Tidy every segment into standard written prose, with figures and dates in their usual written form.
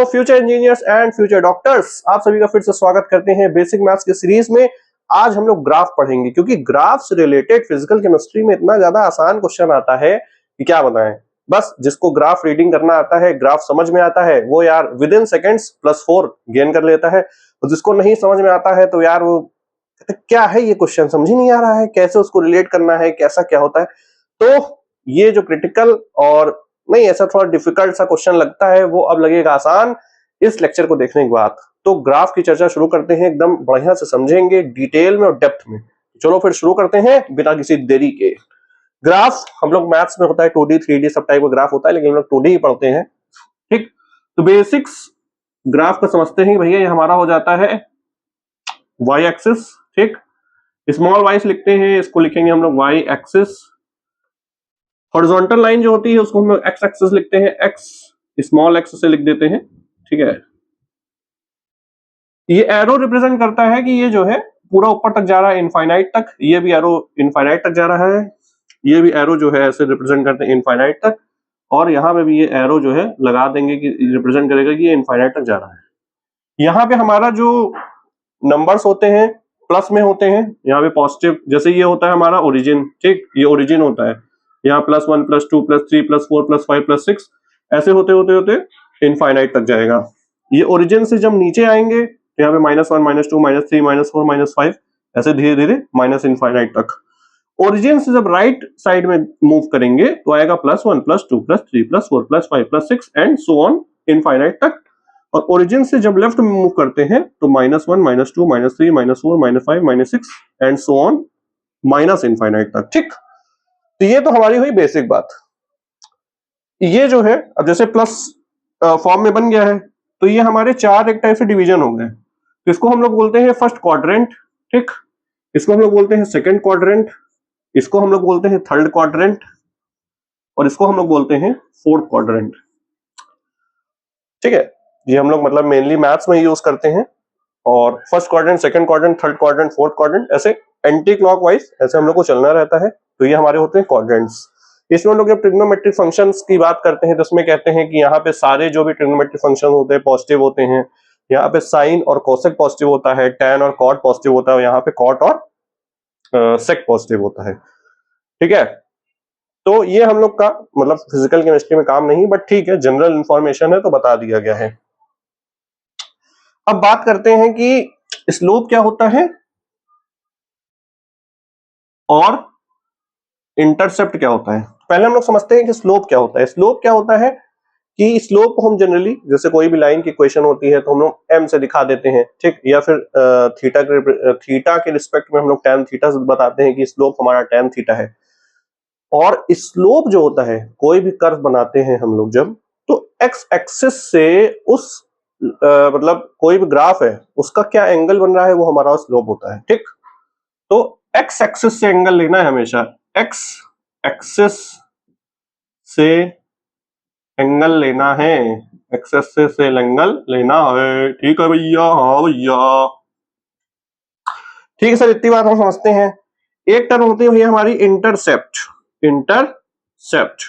Future engineers and future doctors, आप सभी का फिर से स्वागत करते हैं बेसिक मैथ्स की सीरीज में। आज हम लोग ग्राफ पढ़ेंगे क्योंकि ग्राफ से रिलेटेड फिजिकल केमिस्ट्री में इतना ज्यादा आसान क्वेश्चन आता है कि क्या बताएं। बस जिसको ग्राफ रीडिंग करना आता है, ग्राफ समझ में आता है, वो यार विद इन सेकेंड्स +4 गेन कर लेता है। और जिसको नहीं समझ में आता है तो यार वो क्या है ये क्वेश्चन, समझ ही नहीं आ रहा है कैसे उसको रिलेट करना है, कैसा क्या होता है। तो ये जो क्रिटिकल और नहीं ऐसा थोड़ा डिफिकल्ट सा क्वेश्चन लगता है वो अब लगेगा आसान इस लेक्चर को देखने के बाद। तो ग्राफ की चर्चा शुरू करते हैं, एकदम बढ़िया से समझेंगे डिटेल में और डेप्थ में। चलो फिर शुरू करते हैं बिना किसी देरी के। ग्राफ हम लोग मैथ्स में होता है 2D 3D सब टाइप का ग्राफ होता है, लेकिन हम लोग 2D ही पढ़ते हैं। ठीक, तो बेसिक्स ग्राफ को समझते हैं भैया। ये हमारा हो जाता है y एक्सिस। ठीक, स्मॉल y से लिखते हैं, इसको लिखेंगे हम लोग y एक्सिस। हॉरिजॉन्टल लाइन जो होती है उसको हम लोग x एक्सिस लिखते हैं, x स्मॉल x से लिख देते हैं। ठीक है, ये एरो रिप्रेजेंट करता है कि ये जो है पूरा ऊपर तक जा रहा है इनफाइनाइट तक। ये भी एरो इनफाइनाइट तक जा रहा है, ये भी एरो जो है ऐसे रिप्रेजेंट करते हैं इनफाइनाइट तक। और यहाँ पे भी ये एरो जो है लगा देंगे कि रिप्रेजेंट करेगा कि ये इनफाइनाइट तक जा रहा है। यहाँ पे हमारा जो नंबर्स होते हैं प्लस में होते हैं, यहाँ पे पॉजिटिव। जैसे ये होता है हमारा ओरिजिन, ठीक, ये ओरिजिन होता है। यहाँ +1 +2 +3 +4 +5 +6 ऐसे होते होते होते इनफाइनाइट तक जाएगा। ये ओरिजिन से जब नीचे आएंगे तो यहाँ पे -1 -2 -3 -4 -5 ऐसे धीरे धीरे माइनस इनफाइनाइट तक। ओरिजिन से जब राइट साइड में मूव करेंगे तो आएगा +1 +2 +3 +4 +5 +6 एंड सो ऑन इनफाइनाइट तक। और ओरिजिन से जब लेफ्ट में मूव करते हैं तो -1 -2 -3 -4 -5 -6 and so on minus infinite तक। ठीक, तो ये तो हमारी हुई बेसिक बात। ये जो है अब जैसे प्लस फॉर्म में बन गया है तो ये हमारे चार एक टाइप से डिवीजन हो गए। तो इसको हम लोग बोलते हैं फर्स्ट क्वाड्रेंट। ठीक, इसको हम लोग बोलते हैं सेकंड क्वाड्रेंट, इसको हम लोग बोलते हैं थर्ड क्वाड्रेंट और इसको हम लोग बोलते हैं फोर्थ क्वाड्रेंट। ठीक है, ये हम लोग मतलब मेनली मैथ्स में यूज करते हैं। और first quadrant, second quadrant, third quadrant, fourth quadrant, ऐसे एंटी क्लॉकवाइज ऐसे हम लोग को चलना रहता है। तो ये हमारे होते हैं क्वाड्रेंट्स। इसमें हम लोग जब ट्रिग्नोमेट्रिक फंक्शंस की बात करते हैं तो उसमें कहते हैं कि यहाँ पे सारे जो भी ट्रिग्नोमेट्रिक फंक्शन होते हैं पॉजिटिव होते हैं। यहाँ पे साइन और कोसेक पॉजिटिव होता है, टैन और कॉट पॉजिटिव होता है, यहाँ पे कॉट और सेक पॉजिटिव होता है। ठीक है, तो ये हम लोग का मतलब फिजिकल केमिस्ट्री में काम नहीं, बट ठीक है जनरल इंफॉर्मेशन है तो बता दिया गया है। अब बात करते हैं कि स्लोप क्या होता है और इंटरसेप्ट क्या होता है। पहले हम लोग समझते हैं कि स्लोप क्या होता है। स्लोप क्या होता है कि स्लोप को हम जनरली जैसे कोई भी लाइन की इक्वेशन होती है तो हम लोग m से दिखा देते हैं। ठीक, या फिर थीटा के रिस्पेक्ट में हम लोग tan थीटा से बताते हैं कि स्लोप हमारा tan थीटा है। और स्लोप जो होता है कोई भी कर्व बनाते हैं हम लोग जब, तो x एक्सिस से उस मतलब कोई भी ग्राफ है उसका क्या एंगल बन रहा है वो हमारा स्लोप होता है। ठीक, तो x एक्सिस से एंगल लेना है हमेशा, x एक्सिस से एंगल लेना है, x एक्सिस से एंगल लेना है। ठीक है भैया, हाँ भैया, ठीक है सर, इतनी बात हम समझते हैं। एक टर्म होती है भैया हमारी इंटरसेप्ट। इंटरसेप्ट,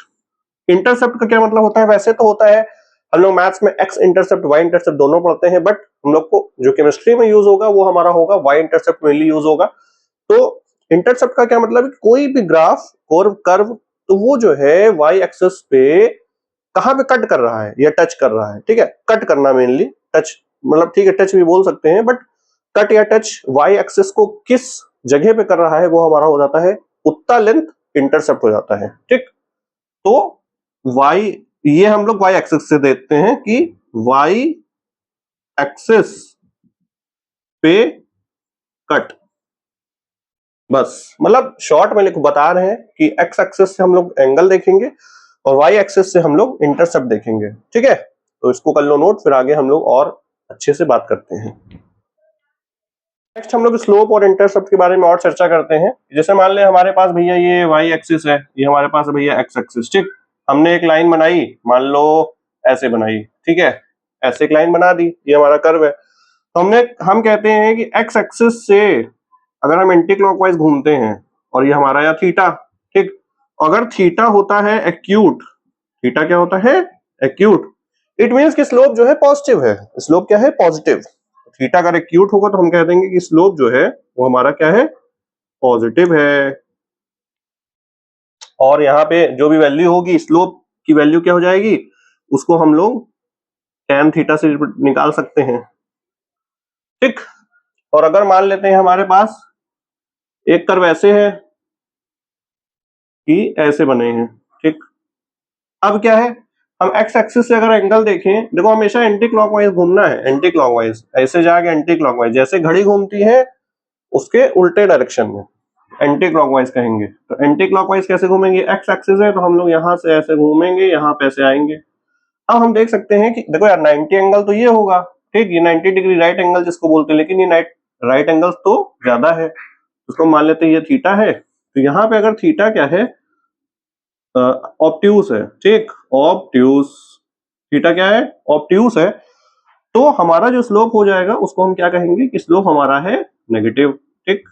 इंटरसेप्ट का क्या मतलब होता है? वैसे तो होता है हम लोग मैथ्स में x इंटरसेप्ट y इंटरसेप्ट दोनों पढ़ते हैं, बट हम लोग को जो केमिस्ट्री में यूज होगा वो हमारा होगा y इंटरसेप्ट मेनली यूज होगा। तो इंटरसेप्ट का क्या मतलब है? कोई भी ग्राफ और कर्व तो वो जो है y एक्सिस पे कहां पे कट कर रहा है या टच कर रहा है। ठीक है, कट करना मेनली, टच मतलब ठीक है टच भी बोल सकते हैं, बट कट या टच y एक्सिस को किस जगह पे कर रहा है वो हमारा हो जाता है उतना लेंथ इंटरसेप्ट हो जाता है। ठीक, तो y ये हम लोग y एक्सिस से देखते हैं कि y एक्सिस पे कट, बस मतलब शॉर्ट में लिख बता रहे हैं कि x एक्सिस से हम लोग एंगल देखेंगे और y एक्सिस से हम लोग इंटरसेप्ट देखेंगे। ठीक है, तो इसको कर लो नोट, फिर आगे हम लोग और अच्छे से बात करते हैं। नेक्स्ट हम लोग स्लोप और इंटरसेप्ट के बारे में और चर्चा करते हैं। जैसे मान ले हमारे पास भैया ये y एक्सिस है, ये हमारे पास भैया x एक्सिस। ठीक, हमने एक लाइन बनाई, मान लो ऐसे बनाई। ठीक है, ऐसे एक लाइन बना दी, ये हमारा कर्व है। तो हम कहते हैं कि x एक्सिस से अगर हम एंटी क्लॉकवाइज घूमते हैं और ये हमारा या थीटा। ठीक, अगर थीटा होता है एक्यूट, थीटा क्या होता है? एक्यूट, इट मींस कि स्लोप जो है पॉजिटिव है, स्लोप क्या है पॉजिटिव। थीटा अगर एक्यूट होगा तो हम कह देंगे कि स्लोप जो है वो हमारा क्या है पॉजिटिव है। और यहाँ पे जो भी वैल्यू होगी स्लोप की वैल्यू क्या हो जाएगी, उसको हम लोग tan थीटा से निकाल सकते हैं, ठीक। और अगर मान लेते हैं हमारे पास एक कर्व ऐसे है कि ऐसे बने हैं, ठीक। अब क्या है, हम एक्स एक्सिस से अगर एंगल देखें, देखो हमेशा एंटी क्लॉकवाइज घूमना है, एंटी क्लॉकवाइज ऐसे जाके एंटी क्लॉकवाइज, जैसे घड़ी घूमती है उसके उल्टे डायरेक्शन में एंटी क्लॉकवाइज कहेंगे। तो एंटी क्लॉकवाइज कैसे घूमेंगे, एक्स एक्सिस है तो हम लोग यहाँ से ऐसे घूमेंगे, यहाँ पे ऐसे आएंगे। अब हम देख सकते हैं कि देखो यार 90 एंगल तो ये होगा, ठीक, ये 90 डिग्री राइट एंगल जिसको बोलते हैं, लेकिन ये राइट एंगल तो ज्यादा है, उसको मान लेते हैं ये थीटा है। तो यहाँ पे अगर थीटा क्या है ऑब्ट्यूस है, ठीक, ऑब्ट्यूस, थीटा क्या है ऑब्ट्यूस है, तो हमारा जो स्लोप हो जाएगा उसको हम क्या कहेंगे कि स्लोप हमारा है नेगेटिव, ठीक।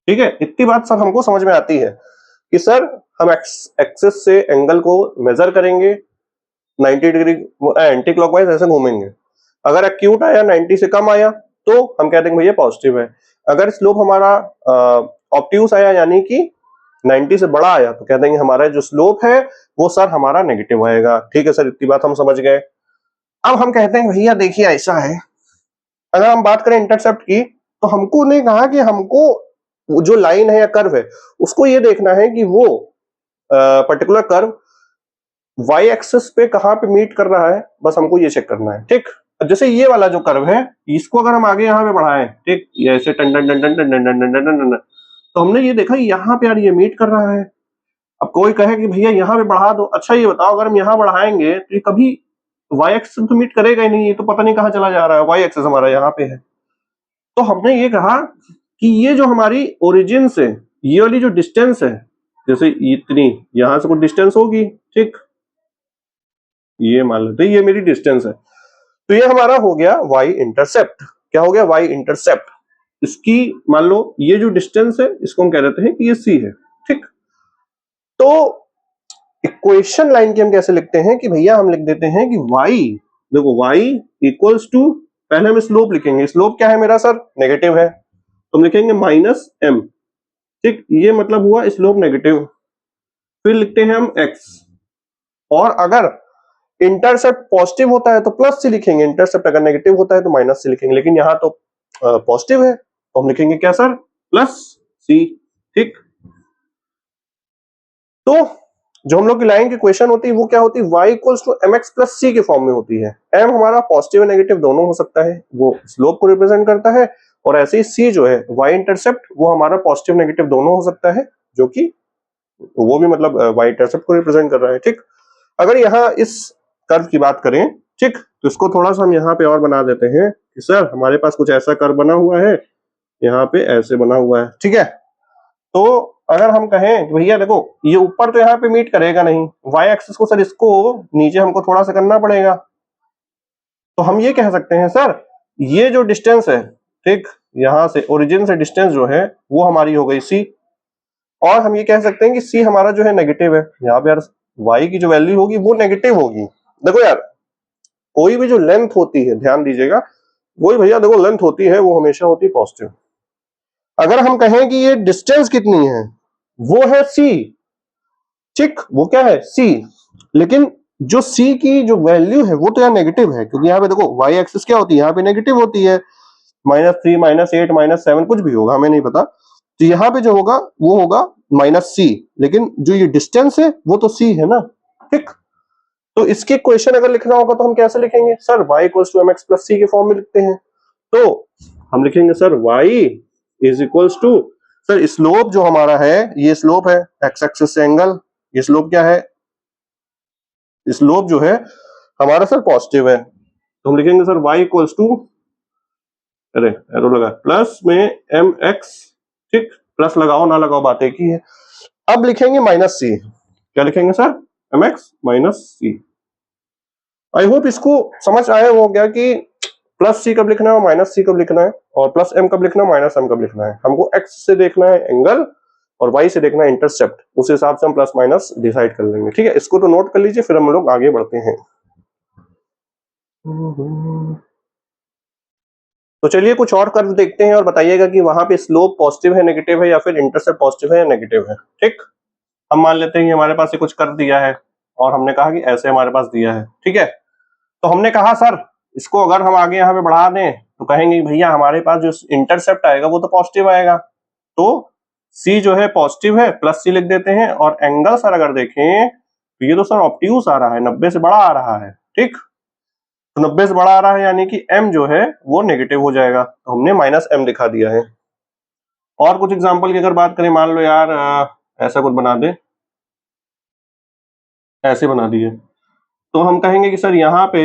ठीक है, इतनी बात सर हमको समझ में आती है कि सर हम एक्सिस से एंगल को मेजर करेंगे, 90 डिग्री एंटी क्लॉकवाइज ऐसे घूमेंगे। अगर एक्यूट आया 90 से कम आया तो हम कहते हैं भैया पॉजिटिव है। अगर स्लोप हमारा ऑब्ट्यूस आया यानी कि 90 से बड़ा आया तो कह देंगे हमारा जो स्लोप है वो सर हमारा नेगेटिव आएगा। ठीक है सर, इतनी बात हम समझ गए। अब हम कहते हैं भैया देखिए ऐसा है, अगर हम बात करें इंटरसेप्ट की तो हमको ने कहा कि हमको जो लाइन है या कर्व है उसको ये देखना है कि वो पर्टिकुलर कर्व वाई एक्सिस पे कहां पे मीट कर रहा है, बस हमको ये चेक करना है, ठीक। अब जैसे ये वाला जो कर्व है इसको अगर हम आगे यहाँ पे बढ़ाएं, ठीक, ऐसे टन टन टन टन टन टन टन टन टन, तो हमने ये देखा यहाँ पे यार ये मीट कर रहा है। अब कोई कहे कि भैया यहाँ पे बढ़ा दो, अच्छा ये बताओ अगर हम यहाँ बढ़ाएंगे तो ये कभी वाई एक्सिस तो मीट करेगा ही नहीं, ये तो पता नहीं कहाँ चला जा रहा है, वाई एक्सिस हमारा यहाँ पे है। तो हमने ये कहा कि ये जो हमारी ओरिजिन से ये वाली जो डिस्टेंस है, जैसे इतनी यहां से कुछ डिस्टेंस होगी, ठीक, ये मान लेते ये मेरी डिस्टेंस है, तो ये हमारा हो गया वाई इंटरसेप्ट। क्या हो गया, वाई इंटरसेप्ट। इसकी मान लो ये जो डिस्टेंस है इसको हम कह देते हैं कि ये सी है, ठीक। तो इक्वेशन लाइन की हम कैसे लिखते हैं कि भैया हम लिख देते हैं कि y, देखो y इक्वल्स टू, पहले हम स्लोप लिखेंगे, स्लोप क्या है मेरा सर नेगेटिव है तो हम लिखेंगे माइनस m, ठीक, ये मतलब हुआ स्लोप नेगेटिव। फिर लिखते हैं हम x, और अगर इंटरसेप्ट पॉजिटिव होता है तो प्लस सी लिखेंगे, इंटरसेप्ट अगर नेगेटिव होता है तो माइनस सी लिखेंगे, लेकिन यहां तो पॉजिटिव है तो हम लिखेंगे क्या सर प्लस सी, ठीक। तो जो हम लोग की लाइन की क्वेश्चन होती है वो क्या होती है, y equals to mx plus c के फॉर्म में होती है। m हमारा पॉजिटिव नेगेटिव दोनों हो सकता है, वो स्लोप को रिप्रेजेंट करता है, और ऐसे ही c जो है y इंटरसेप्ट वो हमारा पॉजिटिव नेगेटिव दोनों हो सकता है, जो कि वो भी मतलब y इंटरसेप्ट को रिप्रेजेंट कर रहा है, ठीक। अगर यहाँ इस कर्व की बात करें, ठीक, तो इसको थोड़ा सा हम यहाँ पे और बना देते हैं कि सर हमारे पास कुछ ऐसा कर्व बना हुआ है, यहाँ पे ऐसे बना हुआ है, ठीक है। तो अगर हम कहें कि भैया देखो ये ऊपर तो यहाँ पे मीट करेगा नहीं, वाई एक्सिस को सर इसको नीचे हमको थोड़ा सा करना पड़ेगा, तो हम ये कह सकते हैं सर ये जो डिस्टेंस है, ठीक, यहां से ओरिजिन से डिस्टेंस जो है वो हमारी हो गई सी, और हम ये कह सकते हैं कि सी हमारा जो है नेगेटिव है। यहाँ पे यार वाई की जो वैल्यू होगी वो नेगेटिव होगी। देखो यार कोई भी जो लेंथ होती है, ध्यान दीजिएगा, वही भैया देखो लेंथ होती है वो हमेशा होती है पॉजिटिव। अगर हम कहें कि ये डिस्टेंस कितनी है, वो है सी, ठीक, वो क्या है सी, लेकिन जो सी की जो वैल्यू है वो तो यहाँ नेगेटिव है, क्योंकि यहाँ पे देखो वाई एक्सिस क्या होती है, यहाँ पे नेगेटिव होती है, -3 -8 -7 कुछ भी होगा हमें नहीं पता, तो यहाँ पे जो होगा वो होगा -c, लेकिन जो ये डिस्टेंस है वो तो c है ना, ठीक। तो इसके क्वेश्चन अगर लिखना होगा तो हम कैसे लिखेंगे sir, y equals to mx plus c के फॉर्म में लिखते हैं, तो हम लिखेंगे sir y is equals to, sir slope जो हमारा है ये स्लोप है x एक्सिस से एंगल, ये स्लोप क्या है, स्लोप जो है हमारा सर पॉजिटिव है, तो हम लिखेंगे सर y इक्वल्स टू, अरे एरो लगा, प्लस में mx, ठीक, प्लस लगाओ ना लगाओ बात एक ही है। अब लिखेंगे माइनस c, क्या लिखेंगे sir mx minus c। I hope इसको समझ आया हो गया कि प्लस सी कब लिखना है और माइनस सी कब लिखना है, और प्लस एम कब लिखना है माइनस एम कब लिखना है। हमको एक्स से देखना है एंगल और वाई से देखना है इंटरसेप्ट, उस हिसाब से हम प्लस माइनस डिसाइड कर लेंगे, ठीक है। इसको तो नोट कर लीजिए, फिर हम लोग आगे बढ़ते हैं। तो चलिए कुछ और कर्व देखते हैं और बताइएगा कि वहां पे स्लोप पॉजिटिव है, नेगेटिव है, या फिर इंटरसेप्ट पॉजिटिव है या नेगेटिव है। ठीक, हम मान लेते हैं कि हमारे पास ये कुछ कर्व दिया है और हमने कहा कि ऐसे हमारे पास दिया है। ठीक है, तो हमने कहा सर इसको अगर हम आगे यहाँ पे बढ़ा दें तो कहेंगे भैया हमारे पास जो इंटरसेप्ट आएगा वो तो पॉजिटिव आएगा, तो सी जो है पॉजिटिव है, प्लस सी लिख देते हैं। और एंगल सर अगर देखें तो ये तो सर ऑब्ट्यूज आ रहा है, 90 से बड़ा आ रहा है। ठीक, तो 90 से बड़ा आ रहा है यानी कि m जो है वो नेगेटिव हो जाएगा, तो हमने -m दिखा दिया है। और कुछ एग्जांपल की अगर बात करें, मान लो यार ऐसा कुछ बना दे, ऐसे बना दिए, तो हम कहेंगे कि सर यहाँ पे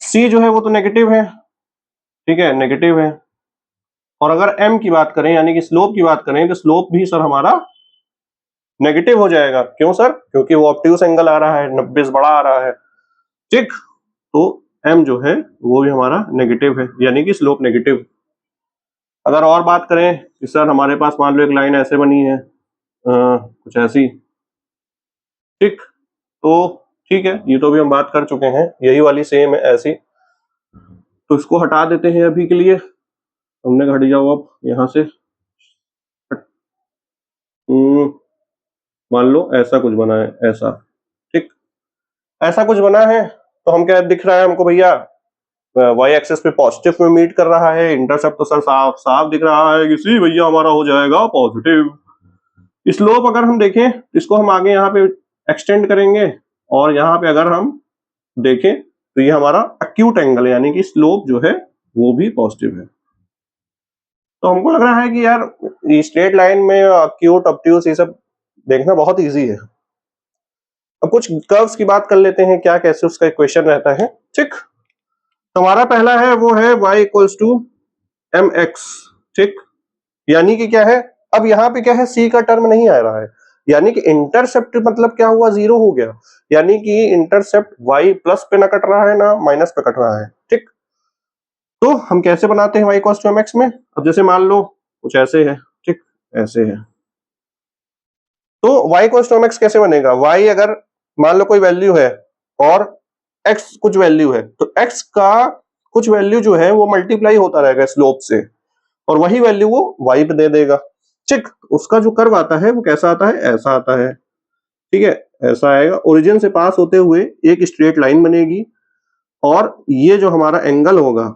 c जो है वो तो नेगेटिव है। ठीक है, नेगेटिव है। और अगर m की बात करें यानी कि स्लोप की बात करें तो स्लोप भी सर हमारा नेगेटिव हो जाएगा। क्यों सर? क्योंकि वो ऑब्ट्यूज एंगल आ रहा है, 90 से बड़ा आ रहा है। ठीक, तो m जो है वो भी हमारा नेगेटिव है यानी कि स्लोप नेगेटिव। अगर और बात करें कि सर हमारे पास मान लो एक लाइन ऐसे बनी है कुछ ऐसी। ठीक, तो ठीक है, ये तो भी हम बात कर चुके हैं, यही वाली सेम है ऐसी, तो इसको हटा देते हैं अभी के लिए। हमने हट जाओ अब यहाँ से। मान लो ऐसा कुछ बना है, ऐसा। ठीक, ऐसा कुछ बना है तो हम क्या दिख रहा है हमको भैया, वाई एक्सेस पे पॉजिटिव में मीट कर रहा है, इंटरसेप्ट तो सर साफ साफ दिख रहा है कि सी भैया हमारा हो जाएगा पॉजिटिव। स्लोप अगर हम देखें इसको हम आगे यहाँ पे एक्सटेंड करेंगे और यहाँ पे अगर हम देखें तो ये हमारा एक्यूट एंगल है यानी कि स्लोप जो है वो भी पॉजिटिव है। तो हमको लग रहा है कि यार स्ट्रेट लाइन में एक्यूट ऑब्ट्यूज ये सब देखना बहुत इजी है। अब कुछ कर्व्स की बात कर लेते हैं, क्या कैसे उसका इक्वेशन रहता है। ठीक, तो हमारा पहला है वो है y इक्वल्स टू mx। ठीक, यानी कि क्या है, अब यहाँ पे क्या है, c का टर्म नहीं आ रहा है, यानी कि इंटरसेप्ट मतलब क्या हुआ, 0 हो गया, यानी कि इंटरसेप्ट y प्लस पे ना कट रहा है ना माइनस पे कट रहा है। ठीक, तो हम कैसे बनाते हैं y इक्वल्स टू mx में, अब जैसे मान लो कुछ ऐसे है। ठीक, ऐसे है, तो y इक्वल्स टू mx कैसे बनेगा, y अगर मान लो कोई वैल्यू है और x कुछ वैल्यू है, तो x का कुछ वैल्यू जो है वो मल्टीप्लाई होता रहेगा स्लोप से और वही वैल्यू वो y पे दे देगा। ठीक, उसका जो कर्व आता है वो कैसा आता है, ऐसा आता है। ठीक है, ऐसा आएगा, ओरिजिन से पास होते हुए एक स्ट्रेट लाइन बनेगी और ये जो हमारा एंगल होगा,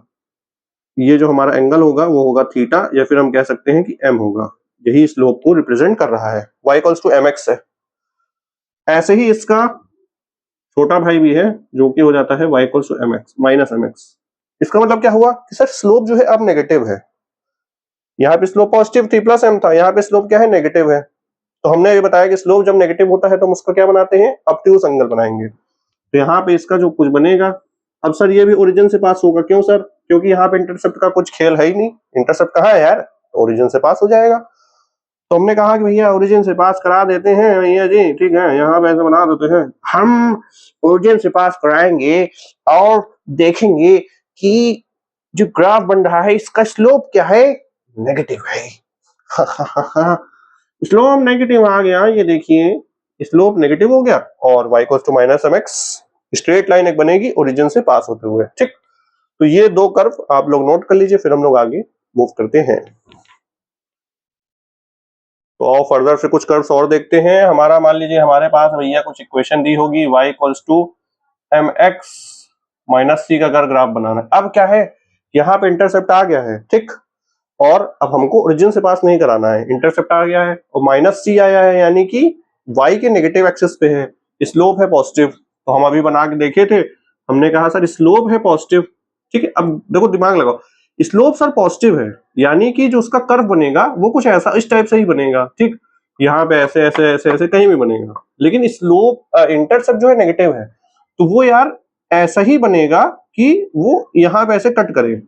ये जो हमारा एंगल होगा वो होगा थीटा, या फिर हम कह सकते हैं कि m होगा, यही स्लोप को रिप्रेजेंट कर रहा है, y इक्वल्स टू mx है। ऐसे ही इसका छोटा भाई भी है जो कि हो जाता है y equals to mx minus mx। इसका मतलब क्या हुआ कि सर स्लोप जो है अब नेगेटिव है, यहाँ पे स्लोप पॉजिटिव थी प्लस m था, यहाँ पे स्लोप क्या है, नेगेटिव है। तो हमने ये बताया कि स्लोप जब नेगेटिव होता है तो हम उसका क्या बनाते हैं, ऑब्ट्यूज एंगल बनाएंगे। तो यहाँ पे इसका जो कुछ बनेगा, अब सर ये भी ओरिजिन से पास होगा, क्यों सर, क्योंकि यहाँ पे इंटरसेप्ट का कुछ खेल है ही नहीं, इंटरसेप्ट कहाँ है यार, ओरिजिन से पास हो जाएगा। तो हमने कहा कि भैया ओरिजिन से पास करा देते हैं भैया जी, ठीक है, यहाँ पे ऐसे बना देते हैं, हम ओरिजिन से पास कराएंगे और देखेंगे कि जो ग्राफ बन रहा है इसका स्लोप क्या है, नेगेटिव है। स्लोप नेगेटिव आ गया, ये देखिए स्लोप नेगेटिव हो गया और y equals to minus mx, straight line एक बनेगी ओरिजिन से पास होते हुए। ठीक, तो ये दो कर्व आप लोग नोट कर लीजिए, फिर हम लोग आगे मूव करते हैं। तो आओ फर्दर से कुछ कर्व्स और देखते हैं। हमारा मान लीजिए हमारे पास भैया कुछ इक्वेशन दी होगी, y equals to mx minus c का अगर ग्राफ बनाना है। अब क्या है, यहाँ पे इंटरसेप्ट आ गया है। ठीक, और अब हमको ओरिजिन से पास नहीं कराना है, इंटरसेप्ट आ गया है और माइनस सी आया है, यानी कि y के नेगेटिव एक्सिस पे है, स्लोप है पॉजिटिव। तो हम अभी बना के देखे थे, हमने कहा सर स्लोप है पॉजिटिव। ठीक है, अब देखो दिमाग लगाओ, स्लोप सर पॉजिटिव है यानी कि जो उसका कर्व बनेगा वो कुछ ऐसा इस टाइप से ही बनेगा। ठीक, यहाँ पे ऐसे ऐसे ऐसे ऐसे कहीं भी बनेगा, लेकिन स्लोप इंटरसेप्ट जो है नेगेटिव है, तो वो यार ऐसा ही बनेगा कि वो यहाँ पे ऐसे कट करे।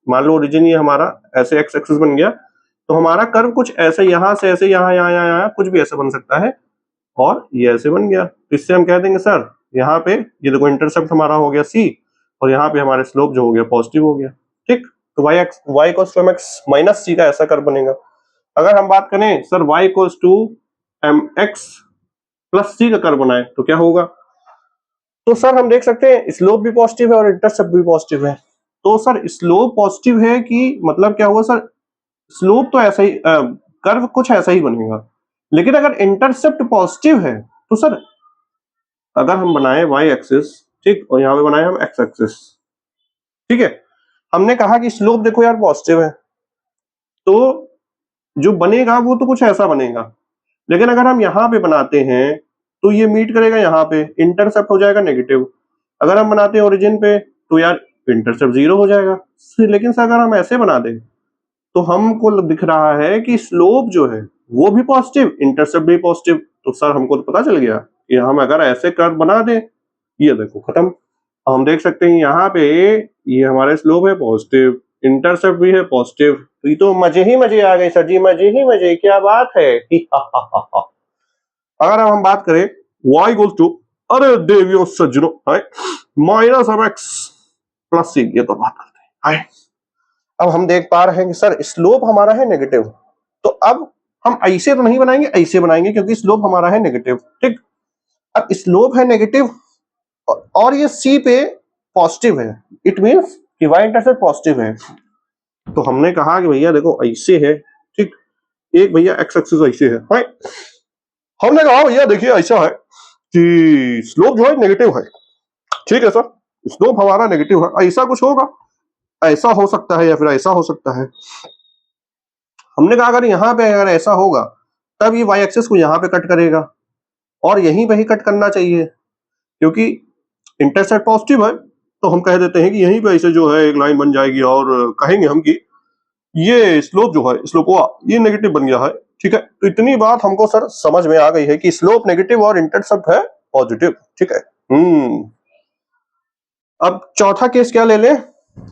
मान लो ओरिजिन ये हमारा ऐसे एक्स एक्सिस बन गया, तो हमारा कर्व कुछ ऐसे यहाँ से ऐसे यहाँ यहाँ यहाँ यहाँ कुछ भी ऐसे बन सकता है और ये ऐसे बन गया। तो इससे हम कह देंगे सर यहाँ पे ये देखो इंटरसेप्ट हमारा हो गया सी और यहाँ पे हमारे स्लोप जो हो गया पॉजिटिव हो गया। ठीक, तो y equals to mx minus C का ऐसा कर्व बनेगा। अगर हम बात करें sir y equals to mx plus C का कर्व बनाए तो क्या होगा, तो सर हम देख सकते हैं स्लोप भी पॉजिटिव है और इंटरसेप्ट भी पॉजिटिव है। तो सर स्लोप पॉजिटिव है कि मतलब क्या हुआ सर, स्लोप तो ऐसा ही कर्व कुछ ऐसा ही बनेगा, लेकिन अगर इंटरसेप्ट पॉजिटिव है तो सर अगर हम बनाए वाई एक्सिस, ठीक, और यहाँ पे बनाए हम एक्स एक्सिस, ठीक है, हमने कहा कि स्लोप देखो यार पॉजिटिव है, तो जो बनेगा वो तो कुछ ऐसा बनेगा, लेकिन अगर हम यहाँ पे बनाते हैं तो ये मीट करेगा यहाँ पे, इंटरसेप्ट हो जाएगा नेगेटिव। अगर हम बनाते हैं ओरिजिन पे तो यार इंटरसेप्ट 0 हो जाएगा। लेकिन सर अगर हम ऐसे बना दें तो हमको दिख रहा है कि स्लोप जो है वो भी पॉजिटिव, इंटरसेप्ट भी पॉजिटिव। तो सर हमको तो पता चल गया कि हम अगर ऐसे कर्व बना दें, ये देखो खत्म। हम देख सकते हैं यहाँ पे ये हमारा स्लोप है पॉजिटिव, इंटरसेप्ट भी है पॉजिटिव, तो ये तो मजे ही मजे आ गए सर जी, मजे ही मजे, क्या बात है। अगर हम बात करें y इक्वल्स टू, अरे देवियों सज्जनों, माइनस ऑफ एक्स प्लस सी, ये तो बात करते हैं। अब हम देख पा रहे हैं कि सर स्लोप हमारा है नेगेटिव, तो अब हम ऐसे तो नहीं बनाएंगे, ऐसे बनाएंगे क्योंकि स्लोप हमारा है नेगेटिव, ठीक। अब स्लोप है नेगेटिव और ये सी पे पॉजिटिव है, इट मींस कि y इंटरसेप्ट पॉजिटिव है। तो हमने कहा कि भैया देखो ऐसे है, ठीक, एक भैया एक्स एक्सिस ऐसे है, हमने कहा भैया देखिए ऐसा है कि स्लोप जो है नेगेटिव है, ठीक है सर, स्लोप हमारा नेगेटिव है, ऐसा कुछ होगा, ऐसा हो सकता है या फिर ऐसा हो सकता है। हमने कहा अगर यहाँ पे अगर ऐसा होगा तब ये वाई एक्सिस को यहाँ पे कट करेगा और यहीं पे ही कट करना चाहिए, क्योंकि इंटरसेप्ट पॉजिटिव है, तो हम कह देते हैं कि यहीं पे ऐसे जो है एक लाइन बन जाएगी और कहेंगे हम कि ये स्लोप जो है, स्लोप हुआ ये नेगेटिव बन गया है, ठीक है। तो इतनी बात हमको सर समझ में आ गई है कि स्लोप नेगेटिव और इंटरसेप्ट है पॉजिटिव, ठीक है। अब चौथा केस क्या ले लें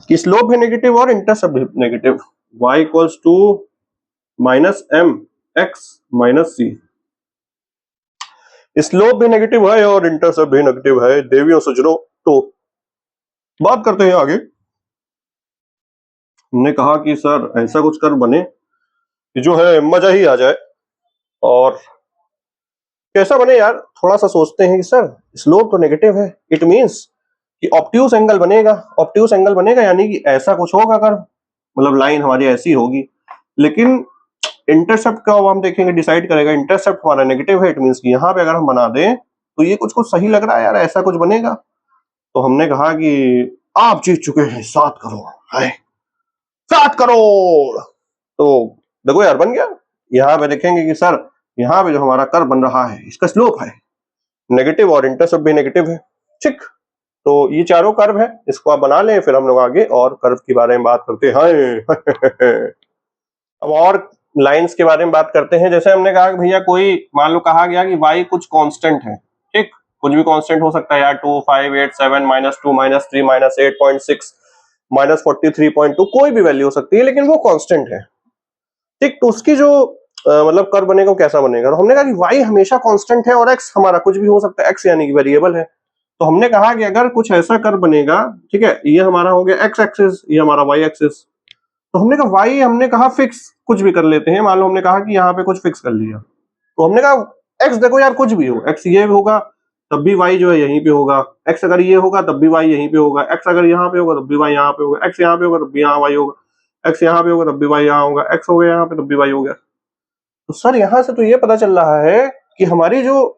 कि स्लोप भी नेगेटिव और इंटरसेप्ट भी negative, y equals to minus M X minus C, slope भी नेगेटिव है और इंटरसेप्ट भी नेगेटिव है देवियों सज्जनों। तो बात करते हैं आगे। हमने कहा कि सर ऐसा कुछ कर्व बने कि जो है मजा ही आ जाए, और कैसा बने यार, थोड़ा सा सोचते हैं कि सर स्लोप तो नेगेटिव है, इट मींस कि ऑब्ट्यूज एंगल बनेगा, ऑब्ट्यूज एंगल बनेगा यानी कि ऐसा कुछ होगा कर्व, मतलब लाइन हमारी ऐसी होगी, लेकिन इंटरसेप्ट का हम देखेंगे डिसाइड करेगा, इंटरसेप्ट हमारा नेगेटिव है, इट मींस कि यहाँ पे अगर हम बना दें तो ये कुछ कुछ सही लग रहा है यार, ऐसा कुछ बनेगा। तो हमने कहा कि आप जीत चुके हैं 7 करोड़, है 7 करोड़। तो देखो यार बन गया। यहाँ पे देखेंगे कि सर यहाँ पे जो हमारा कर्व बन रहा है इसका स्लोप है नेगेटिव और इंटरसेप्ट भी नेगेटिव है, ठीक। तो ये चारों कर्व है, इसको आप बना लें, फिर हम लोग आगे और कर्व के बारे में बात करते हैं। अब और लाइंस के बारे में बात करते हैं। जैसे हमने कहा कि भैया कोई मान लो कहा गया कि y कुछ कांस्टेंट है, ठीक, कुछ भी कांस्टेंट हो सकता है यार, 2 5 8 7 -2 -3 -8.6 -43.2 कोई भी वैल्यू हो सकती है, लेकिन वो कांस्टेंट है, ठीक। तो उसकी जो मतलब कर्व बनेगा वो कैसा बनेगा, तो हमने कहा कि y हमेशा कांस्टेंट है और x हमारा कुछ भी हो सकता है, x यानी कि वेरिएबल है। तो हमने कहा कि अगर कुछ ऐसा कर्व बनेगा, ठीक है, ये हमारा हो गया x एक्सिस, ये हमारा y एक्सिस, तो हमने कहा y हमने कहा फिक्स कुछ भी कर लेते हैं, मान लो हमने कहा कि यहाँ पे कुछ फिक्स कर लिया, तो हमने कहा x देखो यार कुछ भी हो, x ये होगा तब भी y जो है यहीं पे होगा, x अगर ये होगा तब भी y यहीं पे होगा, x अगर यहाँ पे होगा तब भी y यहाँ पे होगा, x यहाँ पे होगा तब भी यहाँ y होगा, x यहाँ पे होगा तब भी y यहाँ होगा, x हो गया यहाँ पे तब भी y हो गया। तो सर यहाँ से तो ये पता चल रहा है कि हमारी जो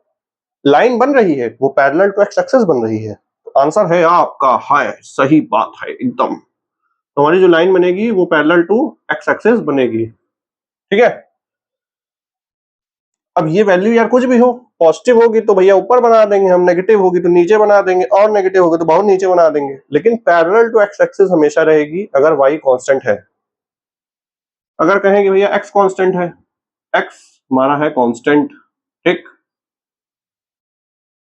लाइन बन रही है वो पैरेलल टू x एक्सिस बन रही है। तो आंसर है आपका है, सही बात है एकदम। तो हमारी जो लाइन बनेगी वो पैरेलल टू x एक्सिस बनेगी, ठीक है। अब ये वैल्यू यार कुछ भी हो, पॉजिटिव होगी तो भैया ऊपर बना देंगे हम, नेगेटिव होगी तो नीचे बना देंगे, और नेगेटिव होगी तो बहुत नीचे बना देंगे, लेकिन पैरेलल टू x एक्सिस हमेशा रहेगी अगर y कांस्टेंट है। अगर कहें कि भैया x कांस्टेंट है, x हमारा है कांस्टेंट, ठीक,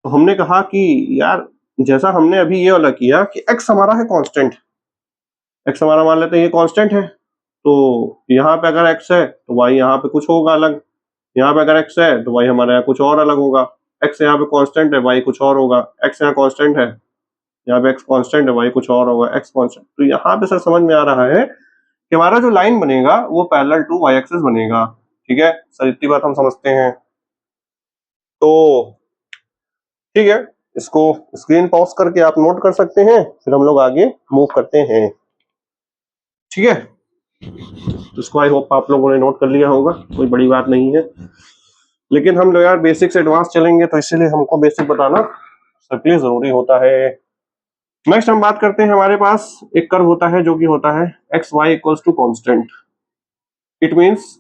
तो हमने कहा कि यार जैसा हमने अभी ये वाला किया कि x हमारा है कांस्टेंट, x हमारा मान लेते हैं ये कांस्टेंट है, तो यहाँ पे अगर x है तो y यहाँ पे कुछ होगा अलग, यहाँ पे अगर x है तो y हमारे यहाँ कुछ और अलग होगा, x यहाँ पे कांस्टेंट है y कुछ और होगा, x यहाँ कांस्टेंट है, यहाँ पे x कांस्टेंट है y कुछ और होगा, x कांस्टेंट। तो यहाँ पे सर समझ में आ रहा है कि हमारा जो लाइन बनेगा वो पैरेलल टू y एक्सिस बनेगा, ठीक है सर, इतनी बात हम समझते हैं। तो ठीक है, इसको स्क्रीन पॉज करके आप नोट कर सकते हैं, फिर हम लोग आगे मूव करते हैं। ठीक है, तो इसको आई होप आप लोगों ने नोट कर लिया होगा, कोई बड़ी बात नहीं है। लेकिन हम लोग यार बेसिक से एडवांस चलेंगे, तो इसीलिए हमको बेसिक बताना सबके लिए जरूरी होता है। नेक्स्ट हम बात करते हैं, हमारे पास एक कर्व होता है जो कि होता है X Y equals to constant. It means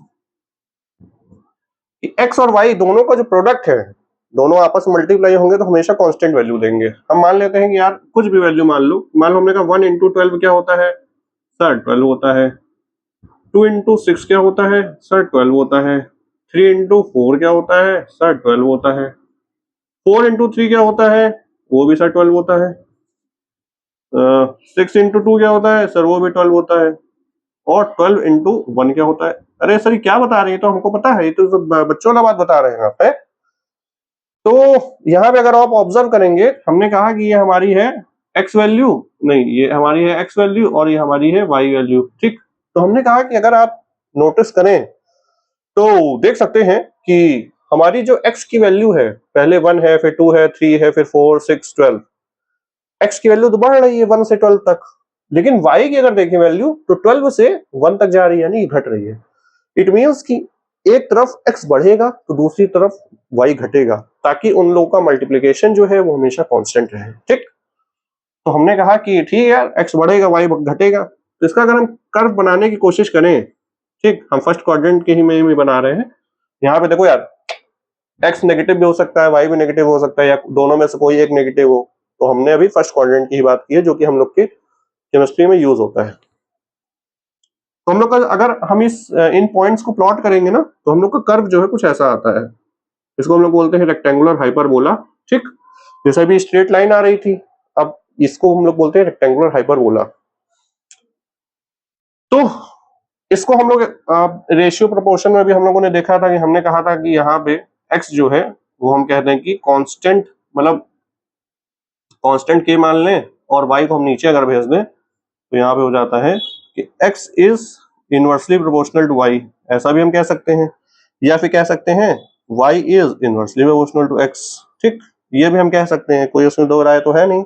X और वाई दोनों का जो प्रोडक्ट है, दोनों आपस में मल्टीप्लाई होंगे तो हमेशा कांस्टेंट वैल्यू देंगे। हम मान लेते हैं कि यार कुछ भी वैल्यू मान लो, हमने कहा 1 इंटू 12 क्या होता है सर 12 होता है, 2 इंटू 6 क्या होता है सर 12 होता है, 3 इंटू 4 क्या होता है सर 12 होता है, 4 इंटू 3 क्या होता है वो भी सर 12 होता है, 6 इंटू 2 क्या होता है सर वो भी 12 होता है, और 12 इंटू 1 क्या होता है। अरे सर क्या बता रहे हैं, तो हमको पता है, ये तो बच्चों वाला बात बता रहे हैं आप। तो यहाँ पे अगर आप ऑब्जर्व करेंगे, हमने कहा कि ये हमारी है एक्स वैल्यू, नहीं ये हमारी है एक्स वैल्यू और ये हमारी है वाई वैल्यू। ठीक, तो हमने कहा कि अगर आप नोटिस करें तो देख सकते हैं कि हमारी जो एक्स की वैल्यू है, पहले 1 है, फिर 2 है, 3 है, फिर 4, 6, 12, एक्स की वैल्यू तो बढ़ रही है 1 से 12 तक, लेकिन वाई की अगर देखें वैल्यू तो 12 से 1 तक जा रही है, यानी घट रही है। इट मीन्स कि एक तरफ x बढ़ेगा तो दूसरी तरफ y घटेगा, ताकि उन लोगों का मल्टीप्लिकेशन जो है वो हमेशा कांस्टेंट रहे। ठीक, तो हमने कहा कि ठीक है यार x बढ़ेगा y घटेगा, तो इसका अगर हम कर्व बनाने की कोशिश करें, ठीक, हम फर्स्ट क्वाड्रेंट के ही में ही बना रहे हैं। यहाँ पे देखो यार x नेगेटिव भी हो सकता है, y भी नेगेटिव हो सकता है, या दोनों में से कोई एक नेगेटिव हो। तो हमने अभी फर्स्ट क्वाड्रेंट की ही बात की है, जो कि हम लोग की केमिस्ट्री में यूज होता है। तो हम लोग का अगर हम इन पॉइंट्स को प्लॉट करेंगे ना, तो हम लोग का कर्व जो है कुछ ऐसा आता है। इसको हम लोग बोलते हैं रेक्टेंगुलर हाइपरबोला। ठीक, जैसे अभी स्ट्रेट लाइन आ रही थी, अब इसको हम लोग बोलते हैं रेक्टेंगुलर हाइपरबोला। तो इसको हम लोग रेशियो प्रोपोर्शन में भी हम लोगों ने देखा था कि हमने कहा था कि यहाँ पे एक्स जो है वो हम कहते हैं कि कांस्टेंट, मतलब कांस्टेंट के मान लें, और वाई को हम नीचे अगर भेज दें तो यहाँ पे हो जाता है कि x is inversely proportional to y, ऐसा भी हम कह सकते हैं, या फिर कह सकते हैं y is inversely proportional to x। ठीक, ये भी हम कह सकते हैं, कोई उसमें दो राय तो है नहीं।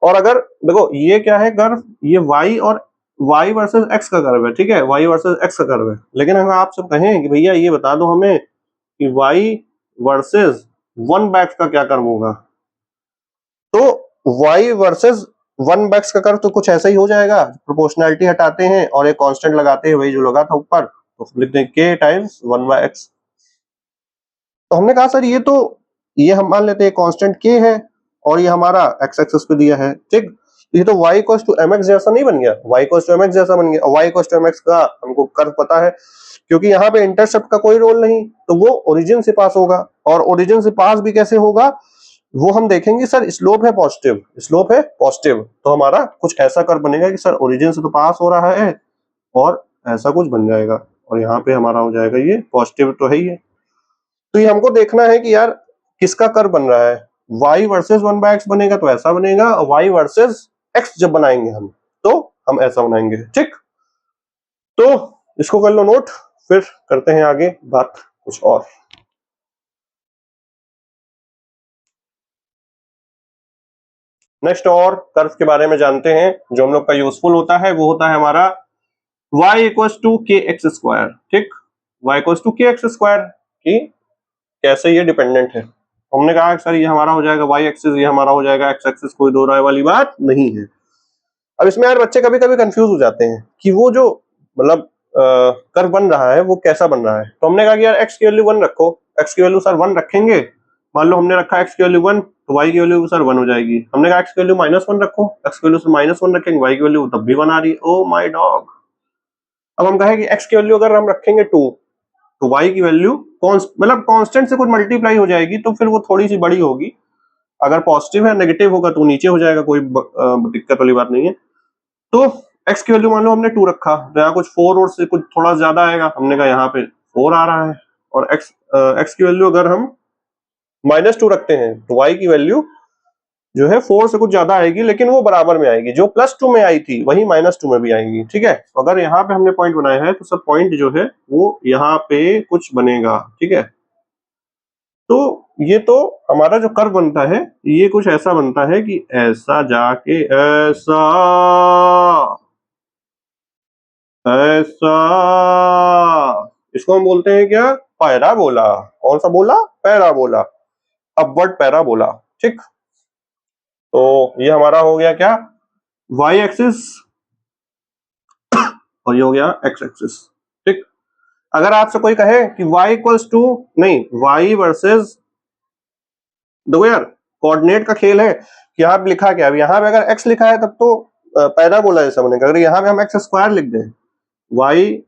और अगर देखो ये क्या है कर्व, ये y और y वर्सेस x का कर्व है। ठीक है, y वर्सेस x का कर्व है, लेकिन हम आपसे कहें कि भैया ये बता दो हमें कि y वर्सेस 1/x का क्या कर्व होगा, तो y वर्सेस 1/x का कर्व तो कुछ ऐसा ही हो जाएगा। प्रोपोर्शनैलिटी हटाते हैं और एक कांस्टेंट लगाते हैं, वही जो लगा था ऊपर, तो लिखते हैं k टाइम्स 1/x। तो हमने कहा सर ये हम मान लेते हैं कांस्टेंट k है और ये हमारा x एक्सिस पे दिया है। ठीक, ये तो y इक्वल्स टू mx जैसा नहीं बन गया, y इक्वल्स टू mx जैसा बन गया। y इक्वल्स टू mx का हमको कर्व पता है, क्योंकि यहाँ पे इंटरसेप्ट का कोई रोल नहीं, तो वो ओरिजिन से पास होगा। और ओरिजिन से पास भी कैसे होगा वो हम देखेंगे। सर स्लोप है पॉजिटिव, स्लोप है पॉजिटिव, तो हमारा कुछ ऐसा कर्व बनेगा कि सर ओरिजिन से तो पास हो रहा है और ऐसा कुछ बन जाएगा, और यहाँ पे हमारा हो जाएगा ये पॉजिटिव तो है ही है। तो ये हमको देखना है कि यार किसका कर्व बन रहा है, y वर्सेस 1/x बनेगा तो ऐसा बनेगा, और y वर्सेस x जब बनाएंगे हम तो हम ऐसा बनाएंगे। ठीक, तो इसको कर लो नोट, फिर करते हैं आगे बात कुछ और। नेक्स्ट और कर्व के बारे में जानते हैं जो हम लोग का यूजफुल होता है, वो होता है हमारा y इक्वल्स टू के एक्स स्क्वायर। ठीक, y इक्वल्स टू के एक्स स्क्वायर की कैसे ये डिपेंडेंट है। हमने कहा कि सर ये हमारा हो जाएगा y एक्सिस, ये हमारा हो जाएगा x एक्सिस, कोई दो राय वाली बात नहीं है। अब इसमें यार बच्चे कभी कभी कंफ्यूज हो जाते हैं कि वो जो मतलब कर्व बन रहा है वो कैसा बन रहा है। तो हमने कहा कि यार x की वैल्यू 1 रखो, x की वैल्यू सर 1 रखेंगे, मान लो हमने रखा x की वैल्यू 1 तो y की वैल्यू सर 1 हो जाएगी। हमने कहा x की वैल्यू -1 रखो, x की वैल्यू सर -1 रखेंगे, y की वैल्यू तब भी 1 आ रही है। ओ माय डॉग, अब हम कहें कि x की वैल्यू अगर हम रखेंगे 2 तो y की वैल्यू मतलब कांस्टेंट से कुछ मल्टीप्लाई हो जाएगी, तो फिर वो थोड़ी सी बड़ी होगी। अगर पॉजिटिव है नेगेटिव होगा तो नीचे हो जाएगा, कोई दिक्कत वाली बात नहीं है। तो x की वैल्यू मान लो हमने 2 रखा, तो यहाँ कुछ 4 और से कुछ थोड़ा ज्यादा आएगा, हमने कहा यहाँ पे 4 आ रहा है। और x की वैल्यू अगर हम -2 रखते हैं तो y की वैल्यू जो है 4 से कुछ ज्यादा आएगी, लेकिन वो बराबर में आएगी, जो +2 में आई थी वही -2 में भी आएगी। ठीक है, तो अगर यहाँ पे हमने पॉइंट बनाया है तो सब पॉइंट जो है वो यहाँ पे कुछ बनेगा। ठीक है, तो ये तो हमारा जो कर्व बनता है ये कुछ ऐसा बनता है कि ऐसा जाके ऐसा ऐसा, इसको हम बोलते हैं क्या? पैराबोला। कौन सा बोला? Parabola, upward parabola. ठीक, तो ये हमारा हो गया क्या? वाई एक्सिस, और ये हो गया एक्स एक्सिस। ठीक, अगर आपसे कोई कहे कि y इक्वल्स टू, नहीं, y वर्सेस, देखो यार कोऑर्डिनेट का खेल है कि यहाँ पे लिखा क्या है। यहाँ पे अगर x लिखा है तब तो पैराबोला जैसा बनेगा। अगर यहाँ पे हम एक्स स्क्वायर लिख दें, y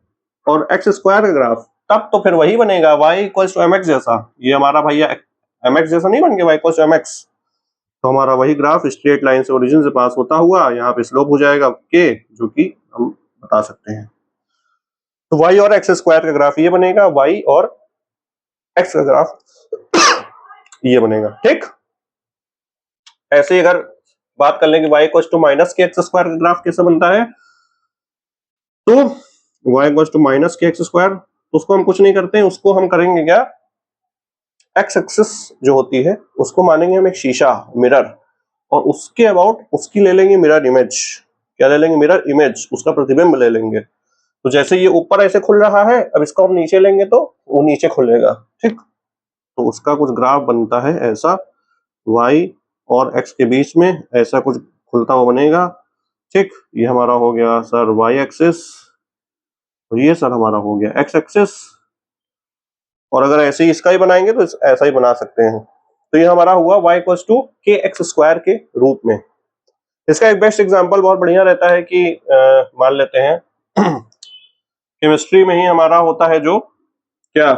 और एक्स स्क्वायर का ग्राफ, तब तो फिर वही बनेगा y इक्वल्स टू mx जैसा। ये हमारा भैया mx जैसा नहीं बन गया, y इक्वल्स टू mx। तो हमारा वही ग्राफ स्ट्रेट लाइन से ओरिजिन से पास होता हुआ यहाँ पे स्लोप हो जाएगा k, जो कि हम बता सकते हैं। तो y और एक्स स्क्वायर का ग्राफ ये बनेगा, y और x का ग्राफ ये बनेगा। ठीक, ऐसे ही अगर बात कर लें कि y इक्वल्स टू माइनस के एक्स स्क्वायर का ग्राफ कैसे बनता है, तो y इक्वल्स टू माइनस के एक्स स्क्वायर, तो उसको हम कुछ नहीं करते हैं, उसको हम करेंगे क्या? एक्स एक्सिस जो होती है उसको मानेंगे हम एक शीशा, मिरर, और उसके अबाउट उसकी ले लेंगे मिरर इमेज। क्या ले लेंगे? मिरर इमेज, उसका प्रतिबिंब ले लेंगे। तो जैसे ये ऊपर ऐसे खुल रहा है, अब इसको हम नीचे लेंगे तो वो नीचे खुलेगा। ठीक, तो उसका कुछ ग्राफ बनता है ऐसा, y और x के बीच में ऐसा कुछ खुलता हुआ बनेगा। ठीक, ये हमारा हो गया सर y एक्सिस, और ये सर हमारा हो गया x एक्सिस। और अगर ऐसे ही इसका ही बनाएंगे तो ऐसा ही बना सकते हैं। तो ये हमारा हुआ y इक्वल्स टू के एक्स स्क्वायर के रूप में। इसका एक बेस्ट एग्जांपल बहुत बढ़िया रहता है कि मान लेते हैं केमिस्ट्री में ही हमारा होता है जो क्या,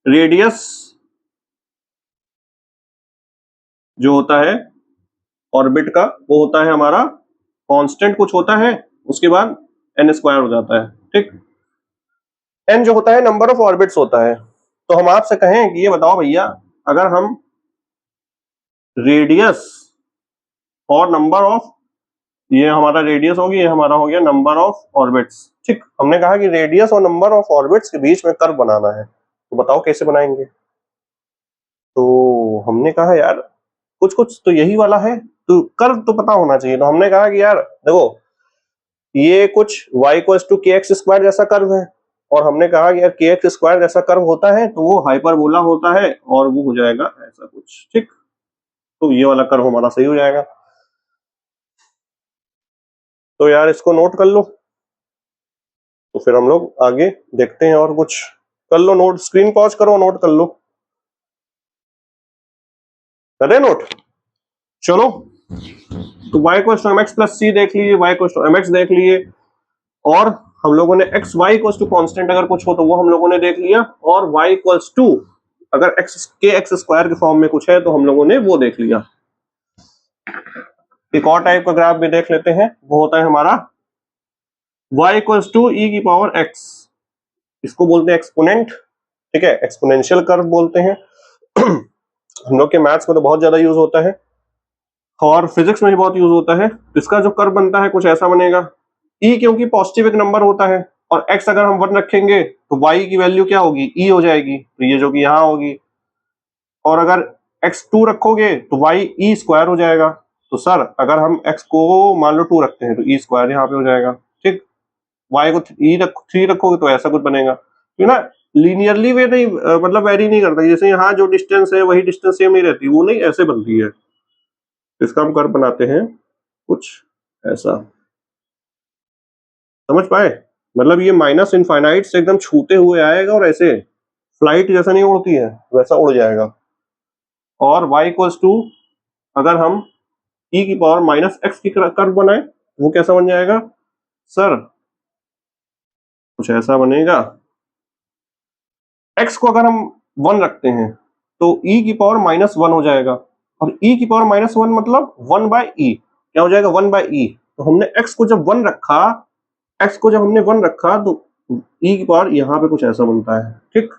रेडियस जो होता है ऑर्बिट का, वो होता है हमारा कांस्टेंट कुछ होता है, उसके बाद n स्क्वायर हो जाता है। ठीक, n जो होता है नंबर ऑफ ऑर्बिट्स होता है। तो हम आपसे कहें कि ये बताओ भैया, अगर हम रेडियस और नंबर ऑफ, ये हमारा रेडियस होगी, ये हमारा हो गया नंबर ऑफ ऑर्बिट्स। ठीक, हमने कहा कि रेडियस और नंबर ऑफ ऑर्बिट्स के बीच में कर्व बनाना है, तो बताओ कैसे बनाएंगे। तो हमने कहा यार कुछ कुछ तो यही वाला है, तो कर्व तो पता होना चाहिए। तो हमने कहा कि यार देखो ये कुछ y इक्वल्स टू के एक्स स्क्वायर जैसा कर्व है, और हमने कहा कि यार के एक्स स्क्वायर जैसा कर्व होता है तो वो हाइपरबोला होता है, और वो हो जाएगा ऐसा कुछ। ठीक, तो ये वाला कर्व हमारा सही हो जाएगा। तो यार इसको नोट कर लो, तो फिर हम लोग आगे देखते हैं। और कुछ कर लो नोट, स्क्रीन पॉज करो, नोट कर लो। करे नोट? चलो, तो y equals to mx plus c देख लीजिए, y इक्वल्स टू mx देख लिए, और हम लोगों ने x y equals to constant अगर कुछ हो तो वो हम लोगों ने देख लिया, और y इक्वल्स टू अगर x के एक्स स्क्वायर के फॉर्म में कुछ है तो हम लोगों ने वो देख लिया। एक और टाइप का ग्राफ भी देख लेते हैं, वो होता है हमारा y इक्वल्स टू e की पावर x, इसको बोलते हैं एक्सपोनेंट। ठीक है, एक्सपोनेंशियल कर्व बोलते हैं। हम लोग के मैथ्स में तो बहुत ज्यादा यूज होता है, और फिजिक्स में भी बहुत यूज होता है। इसका जो कर्व बनता है कुछ ऐसा बनेगा। e क्योंकि पॉजिटिव एक नंबर होता है, और x अगर हम 1 रखेंगे तो y की वैल्यू क्या होगी? e हो जाएगी, तो ये जो कि यहाँ होगी। और अगर x 2 रखोगे तो y e स्क्वायर हो जाएगा। तो सर अगर हम x को मान लो 2 रखते हैं तो e स्क्वायर यहाँ पे हो जाएगा। ठीक, y को 3 रखोगे तो ऐसा कुछ बनेगा। क्यों ना, लीनियरली वे नहीं, मतलब वेरी नहीं करता। जैसे यहाँ जो डिस्टेंस है वही डिस्टेंस सेम नहीं रहती, वो नहीं ऐसे बनती है। इसका हम कर्व बनाते हैं कुछ ऐसा, समझ पाए? मतलब ये माइनस इनफाइनाइट से एकदम छूते हुए आएगा, और ऐसे फ्लाइट जैसा नहीं उड़ती है वैसा उड़ जाएगा। और y इक्वल्स टू अगर हम e की पावर माइनस एक्स की कर्व बनाए, वो कैसा बन जाएगा सर? कुछ ऐसा बनेगा। x को अगर हम 1 रखते हैं तो e की पावर माइनस 1 हो जाएगा, और e की पावर माइनस 1 मतलब 1 बाई ई, क्या हो जाएगा? 1 बाई ई। तो हमने x को जब 1 रखा, x को जब हमने 1 रखा तो e की पावर यहाँ पे कुछ ऐसा बनता है। ठीक,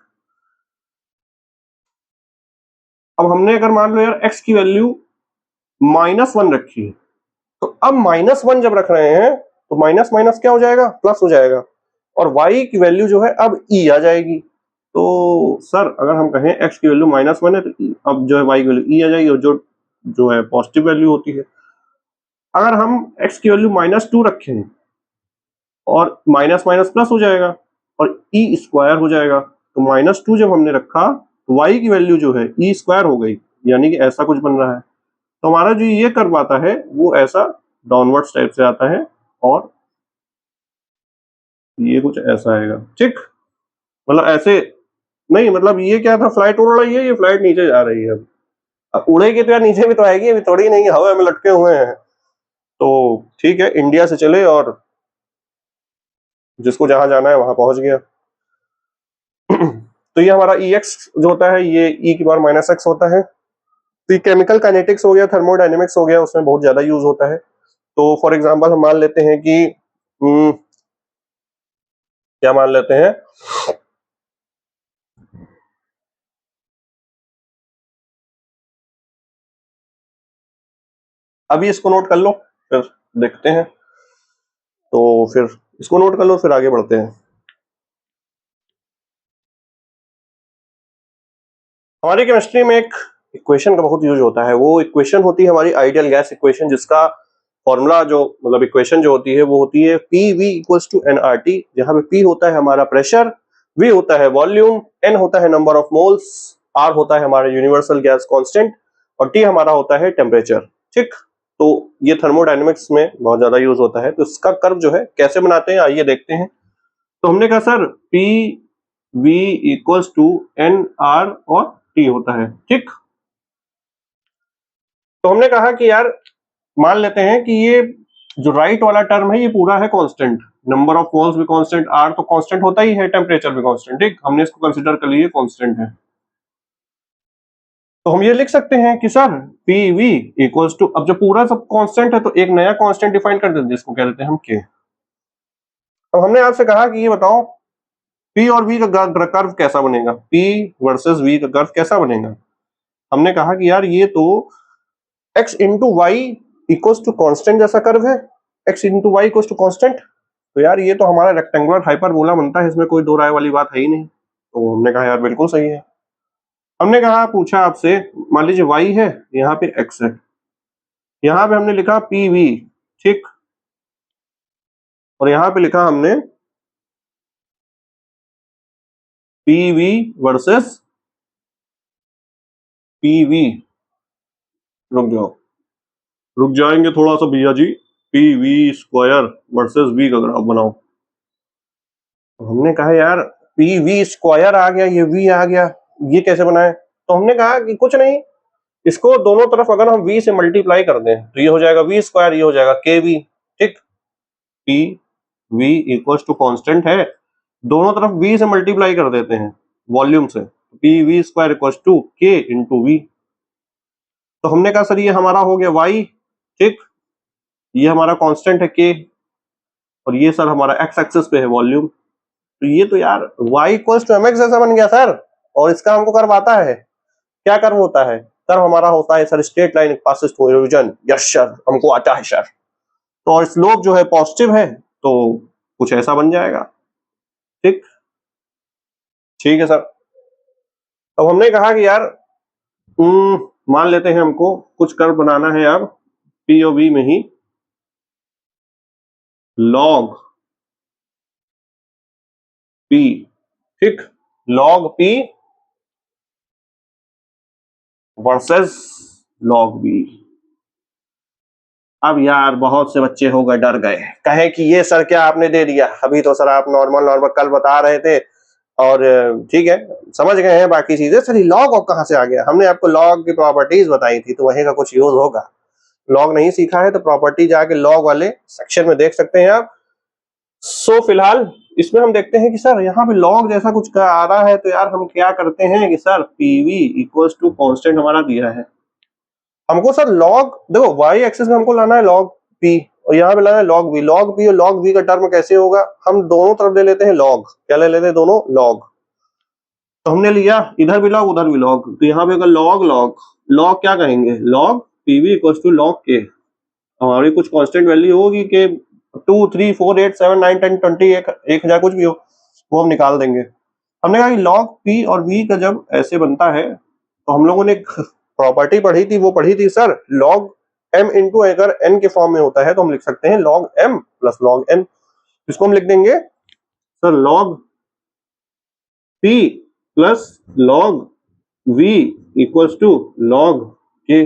अब हमने अगर मान लो यार x की वैल्यू माइनस 1 रखी है, तो अब माइनस 1 जब रख रहे हैं तो माइनस माइनस क्या हो जाएगा? प्लस हो जाएगा। और y की वैल्यू जो है अब e आ जाएगी। तो सर अगर हम कहें x की वैल्यू -1 है तो अब जो है y की वैल्यू e आ जाएगी, और जो है पॉजिटिव वैल्यू होती है। अगर हम x की वैल्यू -2 रखें और माइनस माइनस प्लस हो जाएगा और e स्क्वायर हो जाएगा। तो -2 जब हमने रखा तो y की वैल्यू जो है e स्क्वायर हो गई, यानी कि ऐसा कुछ बन रहा है। तो हमारा जो ये कर्व आता है वो ऐसा डाउनवर्ड्स टाइप से आता है और ये कुछ ऐसा आएगा, ठीक। मतलब ऐसे नहीं, मतलब ये क्या था, फ्लाइट उड़ रही है, ये फ्लाइट नीचे जा रही है। अब उड़ेगी तो यार नीचे भी तो आएगी, अभी थोड़ी नहीं हवा में लटके हुए हैं। तो ठीक है, इंडिया से चले और जिसको जहां जाना है वहां पहुंच गया। तो ये हमारा EX जो होता है ये e⁻⁻x होता है। तो ये केमिकल काइनेटिक्स हो गया, थर्मोडायनेमिक्स हो गया, उसमें बहुत ज्यादा यूज होता है। तो फॉर एग्जांपल हम मान लेते हैं कि क्या मान लेते हैं, अभी इसको नोट कर लो फिर देखते हैं। तो फिर इसको नोट कर लो फिर आगे बढ़ते हैं। हमारी केमिस्ट्री में एक इक्वेशन का बहुत यूज होता है, वो इक्वेशन होती है हमारी आइडियल गैस इक्वेशन, जिसका फॉर्मूला जो मतलब इक्वेशन जो होती है वो होती है PV = nRT, जहां पे P होता है हमारा प्रेशर, V होता है वॉल्यूम, N होता है नंबर ऑफ मोल्स, R होता है हमारा यूनिवर्सल गैस कांस्टेंट और T हमारा होता है टेम्परेचर, ठीक। तो ये थर्मोडायनेमिक्स में बहुत ज्यादा यूज होता है। तो इसका कर्व जो है कैसे बनाते हैं आइए देखते हैं। तो हमने कहा सर PV = nR और T होता है, ठीक। तो हमने कहा कि यार मान लेते हैं कि ये जो राइट वाला टर्म है ये पूरा है कांस्टेंट, नंबर ऑफ मोल्स भी कांस्टेंट, R तो कांस्टेंट होता ही है, टेम्परेचर भी कांस्टेंट, ठीक। हमने इसको कंसीडर कर लिए कांस्टेंट है। तो हम ये लिख सकते हैं कि सर PV = अब जब पूरा सब कांस्टेंट है तो एक नया कांस्टेंट डिफाइन कर देते हैं जिसको कह देते हैं हम K। अब हमने आपसे कहा कि ये बताओ P और V का कर्व कैसा बनेगा, P वर्सेस V का कर्व कैसा बनेगा। हमने कहा कि यार ये तो x into Y equals to constant जैसा कर्व है, x into Y equals to constant. तो यार ये तो हमारा रेक्टेंगुलर हाइपरबोला बनता है, इसमें कोई दो राय वाली बात है ही नहीं। तो हमने कहा यार बिल्कुल सही है। हमने कहा पूछा आपसे, मान लीजिए y है, यहाँ पे x है, यहाँ पे हमने लिखा PV, ठीक, और यहाँ पे लिखा हमने PV वर्सेस PV। रुक जाएंगे थोड़ा सा भैया जी, PV² वर्सेस V का ग्राफ बनाओ। तो हमने कहा यार PV² आ गया, ये V आ गया, ये कैसे बनाए। तो हमने कहा कि कुछ नहीं, इसको दोनों तरफ अगर हम V से मल्टीप्लाई कर दें तो ये हो जाएगा V², ये हो जाएगा KV, ठीक। PV = कांस्टेंट है, दोनों तरफ V से मल्टीप्लाई कर देते हैं वॉल्यूम से, PV² = K × V। तो हमने कहा सर ये हमारा हो गया Y, ठीक, ये हमारा कांस्टेंट है K और ये सर हमारा x एक्सिस पे है वॉल्यूम। तो ये तो यार y = mx जैसा बन गया सर, और इसका हमको कर्व आता है। क्या कर्व होता है, कर्व हमारा होता है sir straight line passes through region. Yes sir, हमको आता है सर। तो और स्लोप जो है पॉजिटिव है, तो कुछ ऐसा बन जाएगा, ठीक। ठीक है सर। अब हमने कहा कि यार मान लेते हैं हमको कुछ कर्व बनाना है अब P और V में ही, log P, ठीक, log P versus log V। अब यार बहुत से बच्चे हो गए डर गए, कहे कि ये सर क्या आपने दे दिया, अभी तो सर आप नॉर्मल कल बता रहे थे और ठीक है समझ गए हैं बाकी चीजें, सर ये लॉग और कहां से आ गया। हमने आपको लॉग की प्रॉपर्टीज बताई थी, तो वहीं का कुछ यूज होगा। लॉग नहीं सीखा है तो प्रॉपर्टी जाके लॉग वाले सेक्शन में देख सकते हैं आप। सो फिलहाल इसमें हम देखते हैं कि सर यहाँ पे लॉग जैसा कुछ आ रहा है, तो यार हम क्या करते हैं कि सर PV = कांस्टेंट हमारा दिया है, हमको सर लॉग देखो y एक्सिस में हमको लाना है log P और यहाँ पे लाना है log V। log P और log V का टर्म कैसे होगा, हम दोनों तरफ ले लेते हैं log, क्या ले लेते हैं दोनों log। तो हमने लिया इधर भी log उधर भी log, तो यहाँ पे log क्या कहेंगे, log PV = log K। हमारी कुछ कांस्टेंट वैल्यू होगी कि 2 3 4 8 7 9 10 20 1000 कुछ भी हो वो हम निकाल देंगे। हमने कहा कि log p और v का जब ऐसे बनता है तो हम लोगों ने एक प्रॉपर्टी पढ़ी थी, वो पढ़ी थी सर log m इंटू अगर n के फॉर्म में होता है तो हम लिख सकते हैं log m plus log n। इसको हम लिख देंगे sir log p plus log v equals to log k।